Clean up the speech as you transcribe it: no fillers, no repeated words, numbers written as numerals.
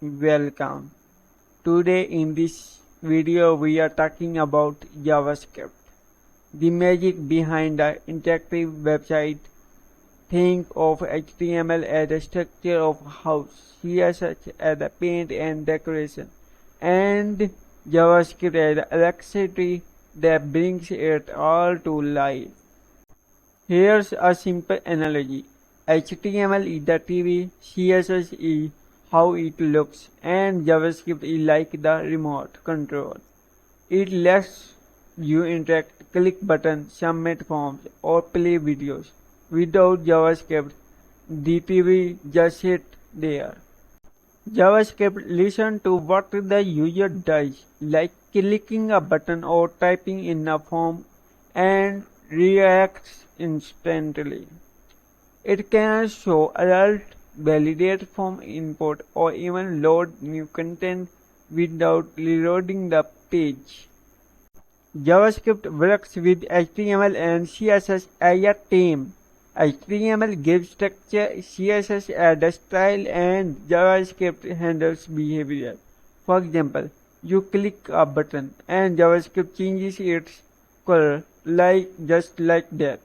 Welcome. Today in this video we are talking about JavaScript, the magic behind the interactive website. Think of HTML as the structure of a house, CSS as the paint and decoration, and JavaScript as the electricity that brings it all to life. Here's a simple analogy. HTML is the TV, CSS is how it looks, and JavaScript is like the remote control. It lets you interact, click buttons, submit forms, or play videos. Without JavaScript, the TV just sits there. JavaScript listens to what the user does, like clicking a button or typing in a form, and reacts instantly. It can show alert, validate form input, or even load new content without reloading the page. JavaScript works with HTML and CSS as a team. HTML gives structure, CSS adds style, and JavaScript handles behavior. For example, you click a button and JavaScript changes its color just like that.